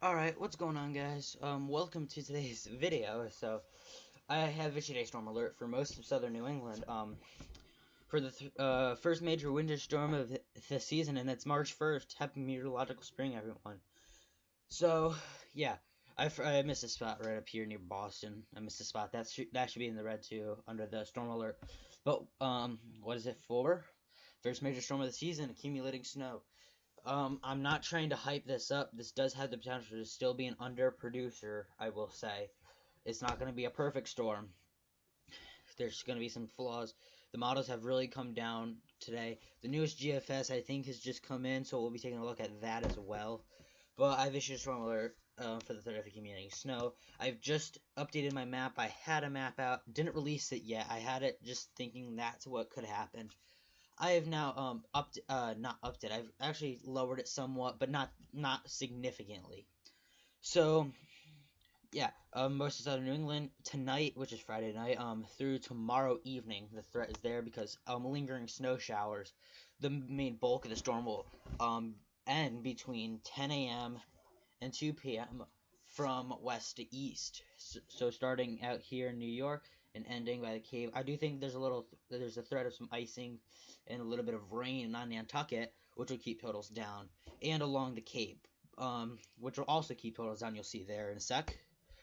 Alright, what's going on, guys? Welcome to today's video. So, I have issued a storm alert for most of southern New England, for the first major winter storm of the season, and it's March 1st. Happy meteorological spring, everyone. So, yeah, I missed a spot right up here near Boston. I missed a spot. That should be in the red, too, under the storm alert. But, what is it for? First major storm of the season, accumulating snow. I'm not trying to hype this up. This does have the potential to still be an underproducer, I will say. It's not going to be a perfect storm. There's going to be some flaws. The models have really come down today. The newest GFS, I think, has just come in, so we'll be taking a look at that as well. But I've issued a storm alert for the threat of accumulating snow. I've just updated my map. I had a map out. Didn't release it yet. I had it just thinking that's what could happen. I have now not upped it. I've actually lowered it somewhat, but not significantly. So yeah, most of southern New England tonight, which is Friday night, through tomorrow evening, the threat is there because lingering snow showers. The main bulk of the storm will end between 10 a.m. and 2 p.m. from west to east. So starting out here in New York and ending by the Cape. I do think there's a threat of some icing and a little bit of rain on Nantucket, which will keep totals down, and along the Cape, which will also keep totals down. You'll see there in a sec.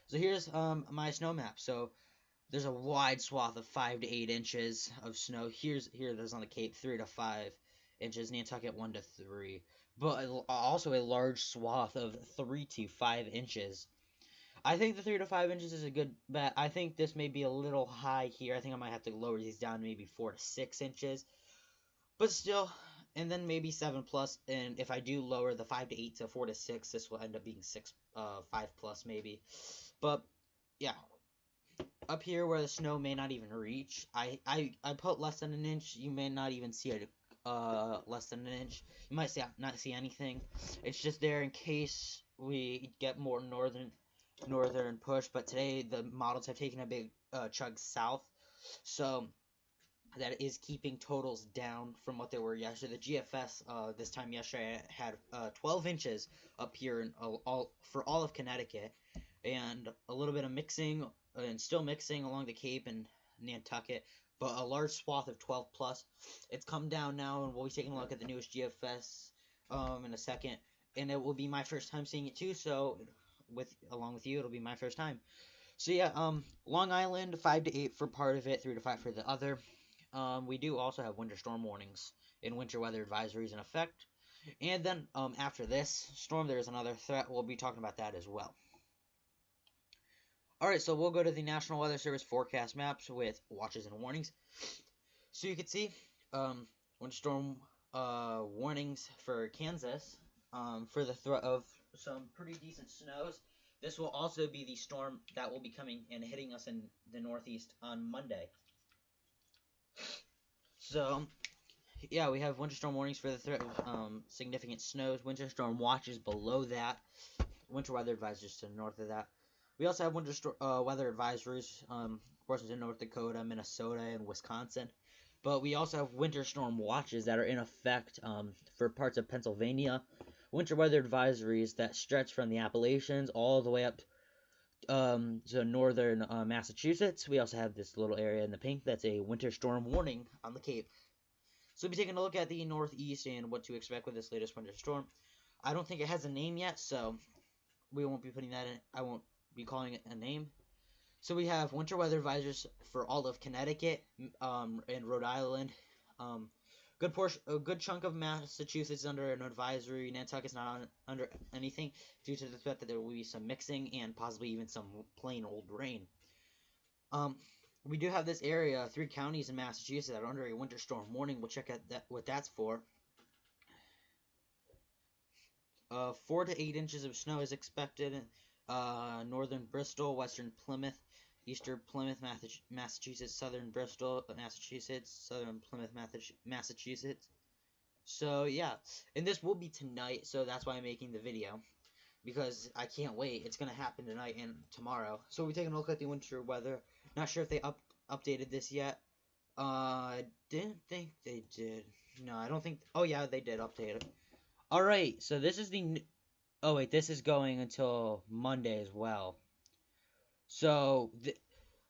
So here's my snow map. So there's a wide swath of 5 to 8 inches of snow. There's on the Cape 3 to 5 inches, Nantucket 1 to 3, but also a large swath of 3 to 5 inches. I think the 3 to 5 inches is a good bet. I think this may be a little high here. I think I might have to lower these down to maybe 4 to 6 inches. But still, and then maybe 7 plus. And if I do lower the 5 to 8 to 4 to 6, this will end up being 5 plus maybe. But yeah, up here where the snow may not even reach, I put less than an inch. You may not even see it. Less than an inch. You might not see anything. It's just there in case we get more northern push. But today the models have taken a big chug south, so that is keeping totals down from what they were yesterday. The GFS this time yesterday had 12 inches up here in for all of Connecticut, and a little bit of mixing and still mixing along the Cape and Nantucket, but a large swath of 12 plus. It's come down now, and we'll be taking a look at the newest GFS in a second, and it will be my first time seeing it too. So along with you, it'll be my first time. So yeah, Long Island 5 to 8 for part of it, 3 to 5 for the other. We do also have winter storm warnings and winter weather advisories in effect. And then after this storm, there's another threat. We'll be talking about that as well. Alright, so we'll go to the National Weather Service forecast maps with watches and warnings. So you can see winter storm warnings for Kansas for the threat of some pretty decent snows. This will also be the storm that will be coming and hitting us in the Northeast on Monday. So, yeah, we have winter storm warnings for the threat of significant snows, winter storm watches below that, winter weather advisories to the north of that. We also have winter weather advisories, portions in North Dakota, Minnesota, and Wisconsin. But we also have winter storm watches that are in effect for parts of Pennsylvania. Winter weather advisories that stretch from the Appalachians all the way up to northern Massachusetts. We also have this little area in the pink that's a winter storm warning on the Cape. So we'll be taking a look at the Northeast and what to expect with this latest winter storm. I don't think it has a name yet, so we won't be putting that in. I won't be calling it a name. So we have winter weather advisors for all of Connecticut and Rhode Island. A good chunk of Massachusetts is under an advisory. Nantucket's not under anything due to the threat that there will be some mixing and possibly even some plain old rain. We do have this area, 3 counties in Massachusetts that are under a winter storm warning. We'll check out what that's for. 4 to 8 inches of snow is expected in northern Bristol, western Plymouth, eastern Plymouth, Massachusetts, southern Bristol, Massachusetts, southern Plymouth, Massachusetts. So yeah, and this will be tonight, so that's why I'm making the video, because I can't wait. It's gonna happen tonight and tomorrow. So we're taking a look at the winter weather. Not sure if they updated this yet. I didn't think they did. No, I don't think. Oh yeah, they did update it. All right, so this is the Oh wait, this is going until Monday as well. So,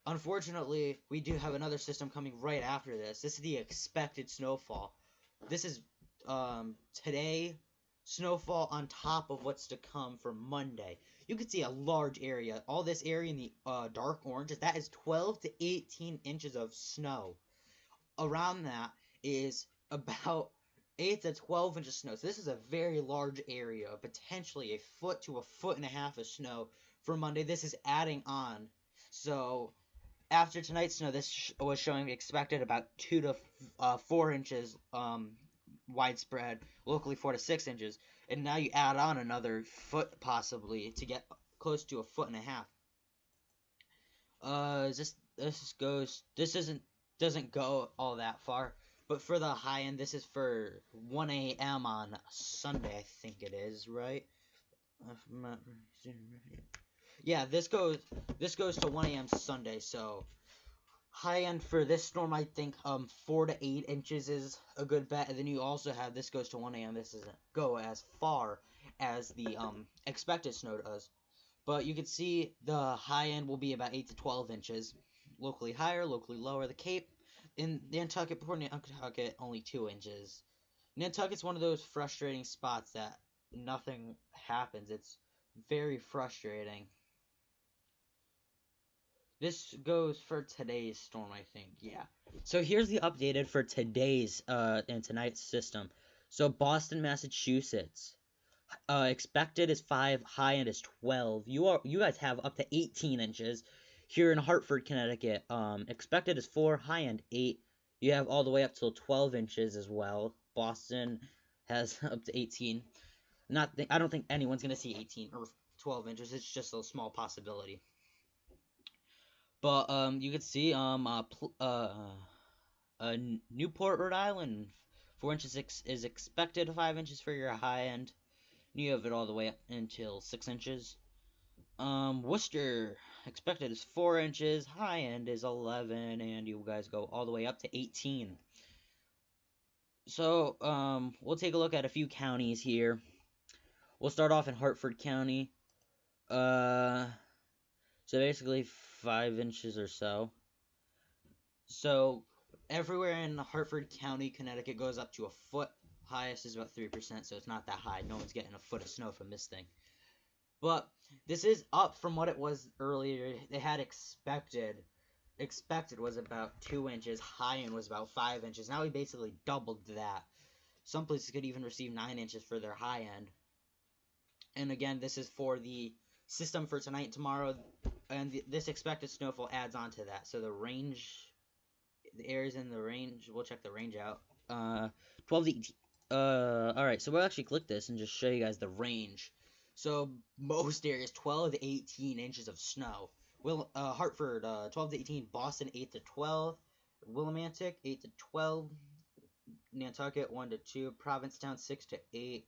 unfortunately, we do have another system coming right after this. This is the expected snowfall. This is today snowfall on top of what's to come for Monday. You can see a large area. All this area in the dark oranges, that is 12 to 18 inches of snow. Around that is about 8 to 12 inches of snow. So this is a very large area, potentially a foot to a foot and a half of snow for Monday. This is adding on. So after tonight's snow, this was showing expected about 2 to 4 inches widespread, locally 4 to 6 inches, and now you add on another foot possibly to get close to a foot and a half. Doesn't go all that far, but for the high end, this is for 1 a.m. on Sunday, I think it is, right? Yeah, this goes to 1 a.m. Sunday, so high end for this storm, I think 4 to 8 inches is a good bet. And then you also have this goes to 1 a.m. This doesn't go as far as the expected snow does, but you can see the high end will be about 8 to 12 inches, locally higher, locally lower. The Cape in Nantucket, Port Nantucket, only 2 inches. Nantucket's one of those frustrating spots that nothing happens. It's very frustrating. This goes for today's storm, I think. Yeah. So here's the updated for today's and tonight's system. So Boston, Massachusetts, expected is 5, high end is 12. You guys have up to 18 inches. Here in Hartford, Connecticut, expected is 4, high end 8. You have all the way up till 12 inches as well. Boston has up to 18. I don't think anyone's gonna see 18 or 12 inches. It's just a small possibility. But you can see Newport, Rhode Island, 4 inches is expected, 5 inches for your high end. You have it all the way up until 6 inches. Worcester, expected is 4 inches, high end is 11, and you guys go all the way up to 18. So we'll take a look at a few counties here. We'll start off in Hartford County. So basically 5 inches or so. So everywhere in Hartford County, Connecticut goes up to a foot. Highest is about 3%, so it's not that high. No one's getting a foot of snow from this thing. But this is up from what it was earlier. They had expected was about 2 inches. High end was about 5 inches. Now we basically doubled that. Some places could even receive 9 inches for their high end. And again, this is for the system for tonight and tomorrow, and this expected snowfall adds on to that. So the areas in the range, we'll check the range out. 12 to 18. Alright, so we'll actually click this and just show you guys the range. So most areas, 12 to 18 inches of snow. Hartford, 12 to 18. Boston, 8 to 12. Willimantic, 8 to 12. Nantucket, 1 to 2. Provincetown, 6 to 8.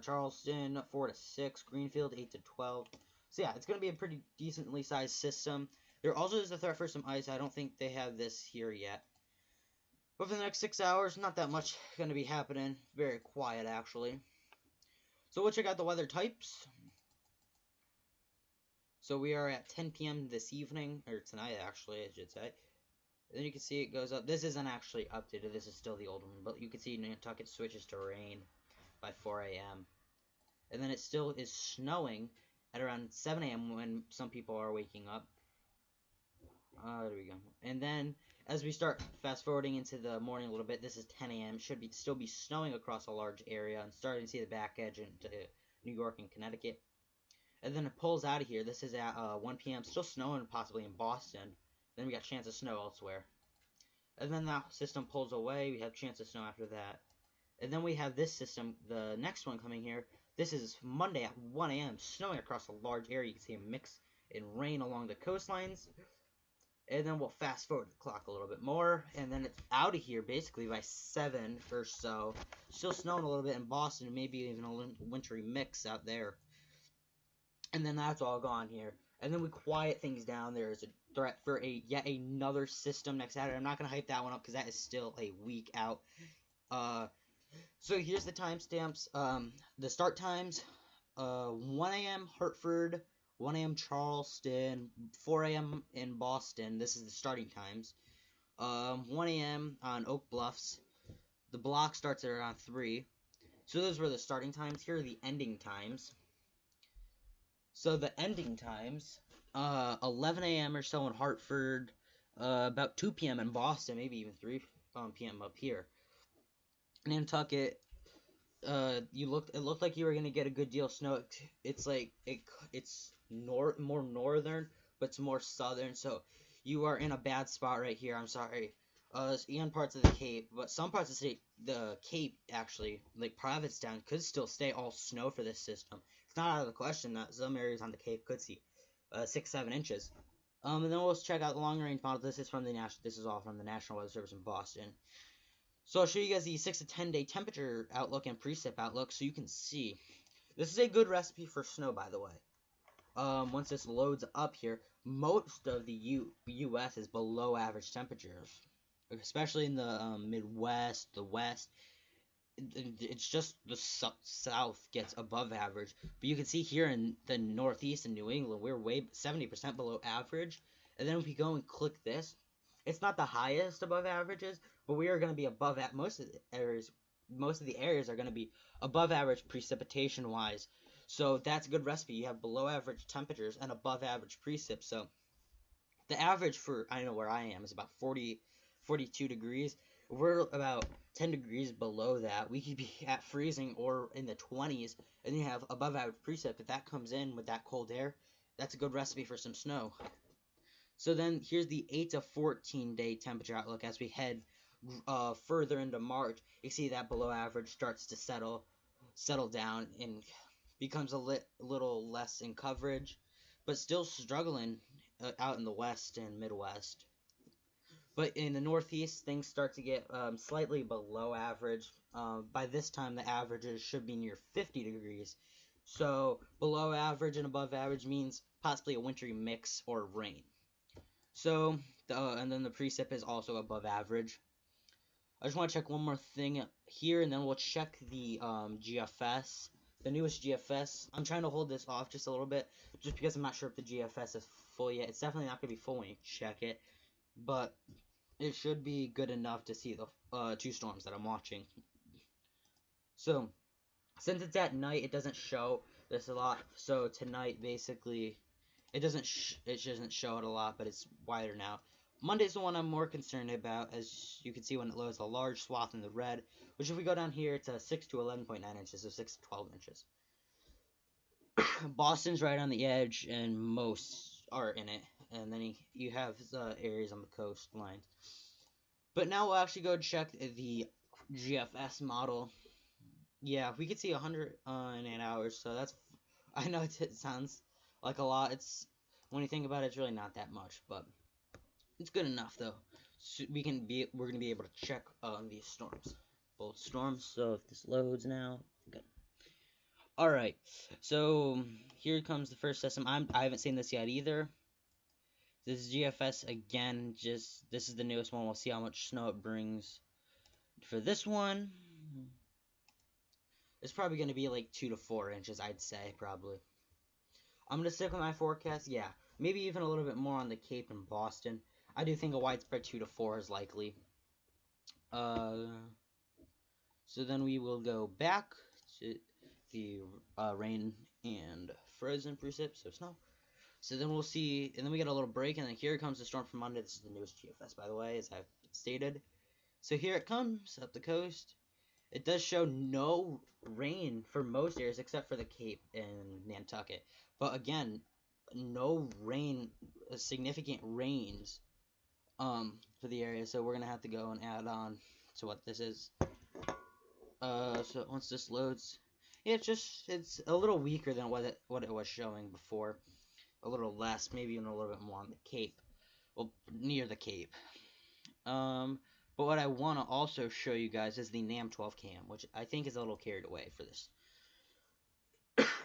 Charleston, 4 to 6. Greenfield, 8 to 12. So yeah, it's going to be a pretty decently sized system. There also is a threat for some ice. I don't think they have this here yet. But for the next 6 hours, not that much going to be happening. Very quiet, actually. So we'll check out the weather types. So we are at 10 p.m. this evening, or tonight, actually, I should say. And then you can see it goes up. This isn't actually updated. This is still the old one. But you can see Nantucket switches to rain by 4 a.m. And then it still is snowing at around 7 a.m. when some people are waking up. There we go. And then as we start fast forwarding into the morning a little bit, this is 10 a.m. It should still be snowing across a large area and starting to see the back edge into New York and Connecticut. And then it pulls out of here. This is at 1 p.m. Still snowing possibly in Boston. Then we got chance of snow elsewhere. And then that system pulls away. We have chance of snow after that. And then we have this system, the next one coming here. This is Monday at 1 a.m. snowing across a large area. You can see a mix in rain along the coastlines. And then we'll fast forward the clock a little bit more. And then it's out of here basically by 7 or so. Still snowing a little bit in Boston. Maybe even a wintry mix out there. And then that's all gone here. And then we quiet things down. There is a threat for yet another system next Saturday. I'm not going to hype that one up because that is still a week out. So here's the timestamps. The start times. 1 a.m. Hartford, 1 a.m. Charleston, 4 a.m. in Boston. This is the starting times. 1 a.m. on Oak Bluffs. The block starts at around 3. So those were the starting times. Here are the ending times. So the ending times, 11 a.m. or so in Hartford, about 2 p.m. in Boston, maybe even 3 p.m. up here. Nantucket, it looked like you were gonna get a good deal of snow. It's like it's more northern, but it's more southern. So you are in a bad spot right here. I'm sorry. And parts of the Cape, but some parts of the Cape actually, like Provincetown, could still stay all snow for this system. It's not out of the question that some areas on the Cape could see 6-7 inches. And then we'll check out the long range model. This is from the This is all from the National Weather Service in Boston. So I'll show you guys the 6 to 10 day temperature outlook and precip outlook, so you can see. This is a good recipe for snow, by the way. Once this loads up here, most of the U.S. is below average temperatures, especially in the Midwest, the West. It's just the South gets above average. But you can see here in the Northeast and New England, we're way 70% below average. And then if we go and click this, it's not the highest above averages, but we are going to be above at most of the areas. Most of the areas are going to be above average precipitation wise. So that's a good recipe. You have below average temperatures and above average precip. So the average for, I know where I am, is about 42 degrees. We're about 10 degrees below that. We could be at freezing or in the 20s, and you have above average precip. If that comes in with that cold air, that's a good recipe for some snow. So then here's the 8 to 14 day temperature outlook as we head further into March. You see that below average starts to settle down and becomes a little less in coverage, but still struggling out in the West and Midwest. But in the Northeast, things start to get slightly below average. By this time, the averages should be near 50 degrees. So below average and above average means possibly a wintry mix or rain. So, and then the precip is also above average. I just want to check one more thing here, and then we'll check the GFS, the newest GFS. I'm trying to hold this off just a little bit, just because I'm not sure if the GFS is full yet. It's definitely not going to be full when you check it, but it should be good enough to see the 2 storms that I'm watching. So, since it's at night, it doesn't show this a lot. So tonight, basically, it doesn't show it a lot, but it's wider now. Monday's the one I'm more concerned about, as you can see when it loads a large swath in the red, which if we go down here, it's 6 to 11.9 inches, so 6 to 12 inches. Boston's right on the edge, and most are in it, and then you have areas on the coastlines. But now we'll actually go check the GFS model. Yeah, we could see 100 in 8 hours, so that's, I know it sounds like a lot. It's, when you think about it, it's really not that much, but it's good enough though. So we're gonna be able to check these storms, both storms. So if this loads now, good. All right, so here comes the first system. I haven't seen this yet either. This is GFS again. This is the newest one. We'll see how much snow it brings for this one. It's probably gonna be like 2 to 4 inches, I'd say probably. I'm gonna stick with my forecast. Yeah, maybe even a little bit more on the Cape and Boston. I do think a widespread 2 to 4 is likely. So then we will go back to the rain and frozen precip, so snow. So then we'll see, and then we get a little break, and then here comes the storm from Monday. This is the newest GFS, by the way, as I've stated. So here it comes up the coast. It does show no rain for most areas except for the Cape and Nantucket. But again, no rain, significant rains for the area. So we're going to have to go and add on to what this is. So once this loads, it's a little weaker than what it was showing before. A little less, maybe even a little bit more on the Cape. Well, near the Cape. But what I want to also show you guys is the NAM 12 cam, which I think is a little carried away for this.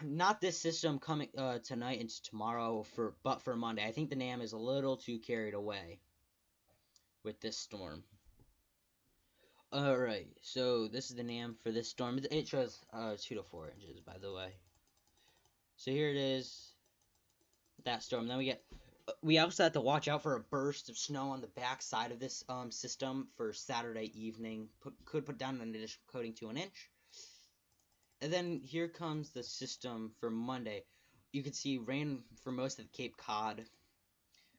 Not this system coming tonight and tomorrow, but for Monday. I think the NAM is a little too carried away with this storm. Alright, so this is the NAM for this storm. It shows 2 to 4 inches, by the way. So here it is, that storm. Then we also have to watch out for a burst of snow on the back side of this system for Saturday evening. Could put down an additional coating to an inch. And then here comes the system for Monday. You can see rain for most of Cape Cod.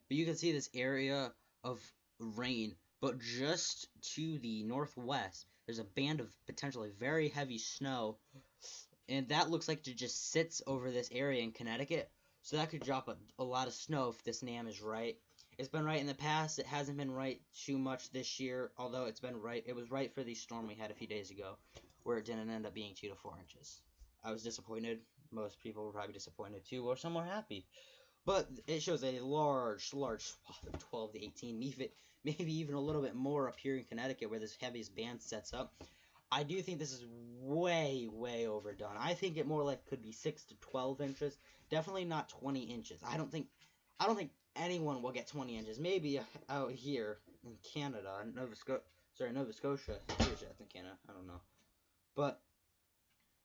But you can see this area of rain. But just to the northwest, there's a band of potentially very heavy snow. And that looks like it just sits over this area in Connecticut. So that could drop a lot of snow if this NAM is right. It's been right in the past. It hasn't been right too much this year, although it's been right. It was right for the storm we had a few days ago, where it didn't end up being 2 to 4 inches. I was disappointed. Most people were probably disappointed too, or some were happy. But it shows a large swath of 12 to 18, maybe even a little bit more up here in Connecticut, where this heaviest band sets up. I do think this is way overdone. I think it more like could be 6 to 12 inches. Definitely not 20 inches. I don't think anyone will get 20 inches. Maybe out here in Canada, Nova Scotia. Here's in Canada. I don't know. But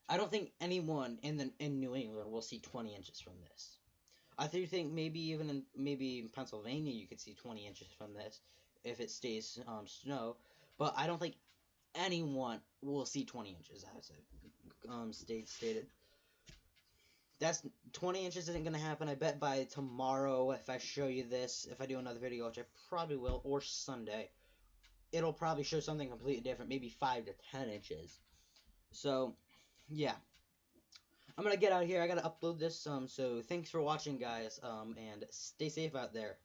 I don't think anyone in New England will see 20 inches from this. I do think maybe in Pennsylvania you could see 20 inches from this if it stays snow. But I don't think anyone will see 20 inches, as it stated. That's 20 inches isn't going to happen. I bet by tomorrow, if I show you this, if I do another video, which I probably will, or Sunday, it'll probably show something completely different, maybe 5 to 10 inches. So, yeah. I'm going to get out of here. I got to upload this, so thanks for watching, guys, and stay safe out there.